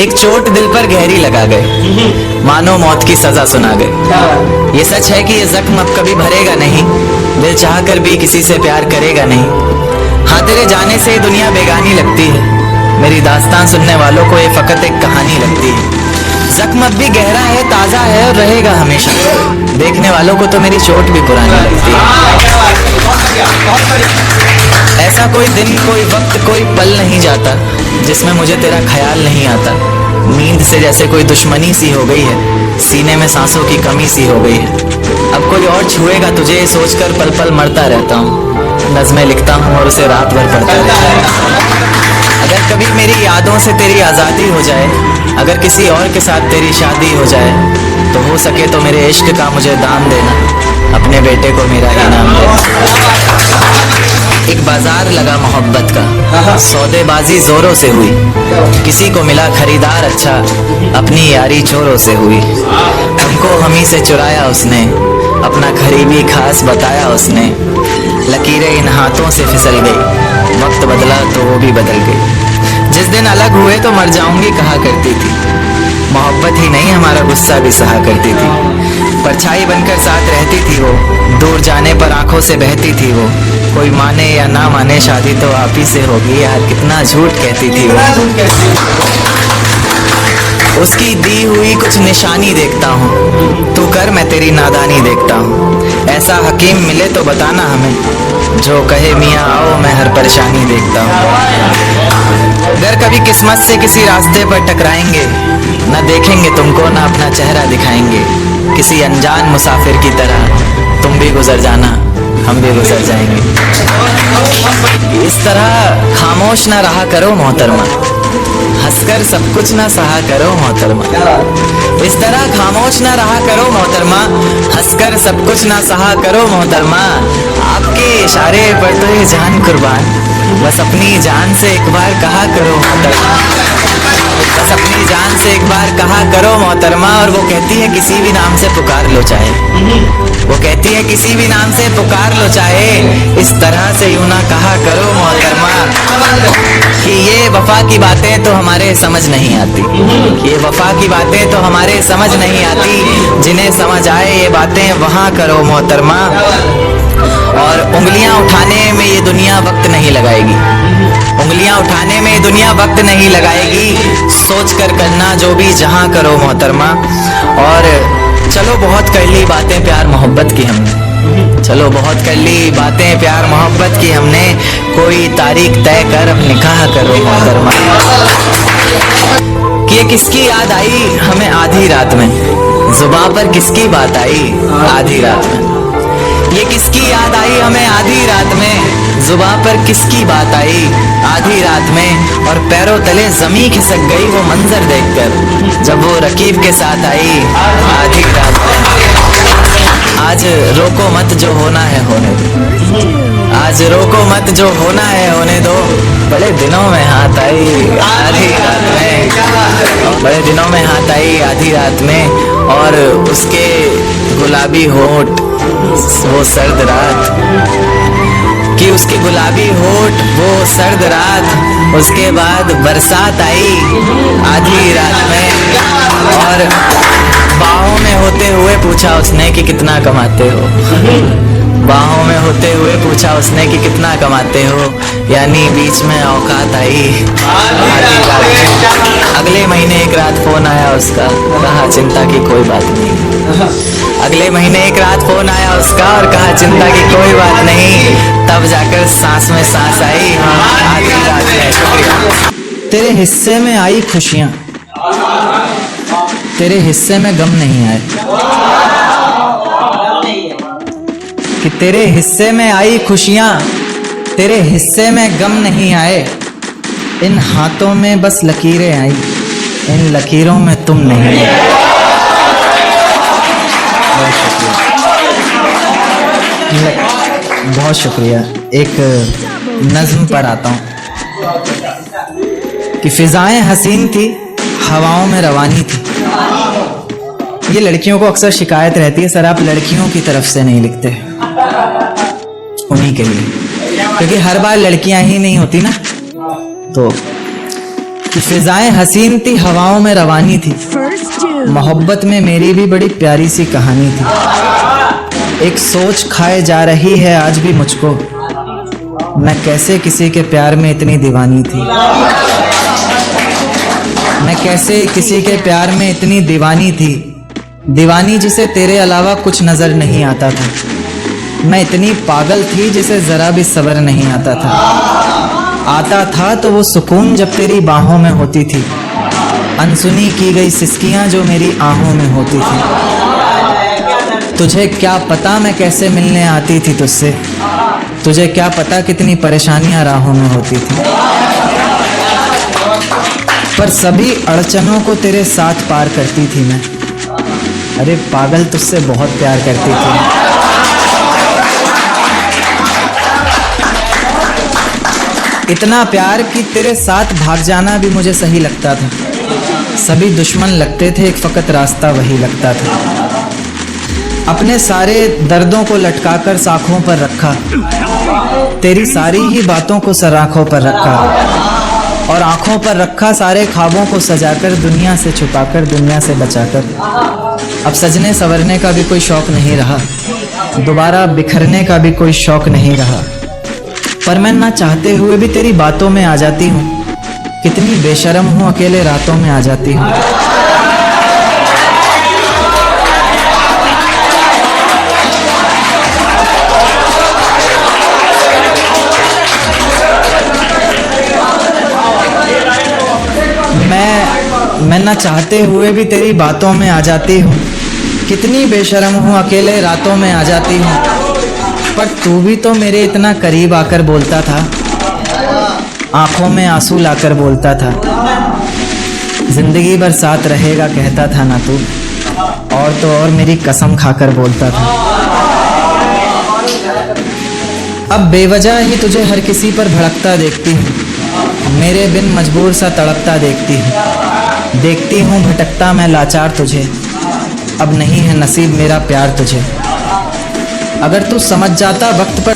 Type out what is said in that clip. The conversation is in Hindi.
एक चोट दिल पर गहरी लगा गए, मानो मौत की सजा सुना गए। ये सच है कि ये जख्म अब कभी भरेगा नहीं, दिल चाह कर भी किसी से प्यार करेगा नहीं। हाँ, तेरे जाने से दुनिया बेगानी लगती है, मेरी दास्तान सुनने वालों को ये फकत एक कहानी लगती है। जख्म अब भी गहरा है, ताजा है और रहेगा हमेशा, देखने वालों को तो मेरी चोट भी पुरानी लगती है। ऐसा कोई दिन, कोई वक्त, कोई पल नहीं जाता जिसमें मुझे तेरा ख्याल नहीं आता। नींद से जैसे कोई दुश्मनी सी हो गई है, सीने में सांसों की कमी सी हो गई है। अब कोई और छुएगा तुझे सोचकर पल पल मरता रहता हूँ। नज़्में लिखता हूँ और उसे रात भर पढ़ता रहता हूँ। अगर कभी मेरी यादों से तेरी आज़ादी हो जाए, अगर किसी और के साथ तेरी शादी हो जाए, तो हो सके तो मेरे इश्क का मुझे दान देना, अपने बेटे को मेरा ही नाम देना। एक बाजार लगा मोहब्बत का, सौदेबाजी जोरों से हुई, किसी को मिला खरीदार अच्छा, अपनी यारी चोरों से हुई। हमको हमी से चुराया उसने, अपना करीबी खास बताया उसने। लकीरें इन हाथों से फिसल गई, वक्त बदला तो वो भी बदल गई। जिस दिन अलग हुए तो मर जाऊंगी कहा करती थी, मोहब्बत ही नहीं हमारा गुस्सा भी सहा करती थी। परछाई बनकर साथ रहती थी वो, दूर जाने पर आंखों से बहती थी वो। कोई माने या ना माने शादी तो आप ही से होगी, यार कितना झूठ कहती थी वो। उसकी दी हुई कुछ निशानी देखता हूँ, तू कर मैं तेरी नादानी देखता हूँ। ऐसा हकीम मिले तो बताना हमें, जो कहे मियाँ आओ मैं हर परेशानी देखता हूँ। अगर कभी किस्मत से किसी रास्ते पर टकराएंगे, न देखेंगे तुमको न अपना चेहरा दिखाएंगे। किसी अनजान मुसाफिर की तरह तुम भी गुजर जाना, हम भी गुजर जाएंगे। इस तरह खामोश ना रहा करो मोहतरमा, हंसकर सब कुछ ना सहा करो मोहतरमा। इस तरह खामोश ना रहा करो मोहतरमा, हंसकर सब कुछ ना सहा करो मोहतरमा। आपके इशारे पर तो ये जान कुर्बान, बस अपनी जान से एक बार कहा करो मोहतरमा, बस अपनी जान से एक बार कहा करो मोहतरमा। और वो कहती है किसी भी नाम से पुकार लो चाहे, वो कहती है किसी भी नाम से पुकार लो चाहे, इस तरह से यूं ना कहा करो मोहतरमा। कि ये वफा की बातें तो हमारे समझ नहीं आती, ये वफा की बातें तो हमारे समझ नहीं आती। जिन्हें समझ आए ये बातें वहाँ करो मोहतरमा। और उंगलियां उठाने में ये दुनिया वक्त नहीं लगाएगी, उंगलियां उठाने में ये दुनिया वक्त नहीं लगाएगी। सोच कर करना जो भी जहां करो मोहतरमा। और चलो बहुत कर ली बातें प्यार मोहब्बत की हमने, चलो बहुत कर ली बातें प्यार मोहब्बत की हमने। कोई तारीख तय कर अब निकाह करो मोहतरमा। कि ये किसकी याद आई हमें आधी रात में, जुबान पर किसकी बात आई आधी रात में। ये किसकी याद आई हमें आधी रात में, जुबान पर किसकी बात आई आधी रात में। और पैरों तले जमी खिसक गई वो मंजर देखकर, जब वो रकीब के साथ आई आधी रात में। आज रोको मत जो होना है होने दो, आज रोको मत जो होना है होने दो। बड़े दिनों में हाथ आई आधी रात में, बड़े दिनों में हाथ आई आधी रात में। और उसके गुलाबी होठ वो सर्द रात, कि उसके गुलाबी होठ वो सर्द रात। उसके बाद बरसात आई आधी रात में, और बाहों में होते हुए पूछा उसने कि कितना कमाते हो, बाहों में होते हुए पूछा उसने कि कितना कमाते हो। यानी बीच में औकात आई आधी रात में। अगले महीने एक रात फोन आया उसका, कहा चिंता की कोई बात नहीं। अगले महीने एक रात फोन आया उसका और कहा चिंता की कोई बात नहीं। तब जाकर सांस में सांस आई आधी रात में। तेरे हिस्से में आई खुशियां, तेरे हिस्से में गम नहीं आए। कि तेरे हिस्से में आई खुशियां, तेरे हिस्से में गम नहीं आए। इन हाथों में बस लकीरें आई, इन लकीरों में तुम नहीं आए। बहुत शुक्रिया। एक नज्म पर आता हूँ कि फिजाएं हसीन थी, हवाओं में रवानी थी। ये लड़कियों को अक्सर शिकायत रहती है, सर आप लड़कियों की तरफ से नहीं लिखते, उन्हीं के लिए, क्योंकि हर बार लड़कियां ही नहीं होती ना। तो फिजाएं हसीन थी, हवाओं में रवानी थी। मोहब्बत में मेरी भी बड़ी प्यारी सी कहानी थी। एक सोच खाए जा रही है आज भी मुझको, मैं कैसे किसी के प्यार में इतनी दीवानी थी। मैं कैसे किसी के प्यार में इतनी दीवानी थी, दीवानी जिसे तेरे अलावा कुछ नजर नहीं आता था। मैं इतनी पागल थी जिसे जरा भी सब्र नहीं आता था तो वो सुकून जब तेरी बाहों में होती थी, अनसुनी की गई सिसकियां जो मेरी आहों में होती थी। तुझे क्या पता मैं कैसे मिलने आती थी तुझसे, तुझे क्या पता कितनी परेशानियां राहों में होती थी। पर सभी अड़चनों को तेरे साथ पार करती थी मैं। अरे पागल, तुझसे बहुत प्यार करती थी। इतना प्यार कि तेरे साथ भाग जाना भी मुझे सही लगता था। सभी दुश्मन लगते थे, एक फकत रास्ता वही लगता था। अपने सारे दर्दों को लटकाकर साखों पर रखा, तेरी सारी ही बातों को सराखों पर रखा, और आंखों पर रखा सारे ख्वाबों को सजाकर, दुनिया से छुपाकर, दुनिया से बचाकर। अब सजने संवरने का भी कोई शौक नहीं रहा, दोबारा बिखरने का भी कोई शौक नहीं रहा। पर मैं ना चाहते हुए भी तेरी बातों में आ जाती हूँ। कितनी बेशर्म हूँ, अकेले रातों में आ जाती हूँ। मैं ना चाहते हुए भी तेरी बातों में आ जाती हूँ। कितनी बेशर्म हूँ, अकेले रातों में आ जाती हूँ। पर तू भी तो मेरे इतना करीब आकर बोलता था, आंखों में आंसू लाकर बोलता था, जिंदगी भर साथ रहेगा कहता था ना तू, और तो और मेरी कसम खाकर बोलता था। अब बेवजह ही तुझे हर किसी पर भड़कता देखती हूँ, मेरे बिन मजबूर सा तड़पता देखती हूँ भटकता मैं लाचार तुझे। अब नहीं है नसीब मेरा प्यार तुझे। अगर तू समझ जाता वक्त पर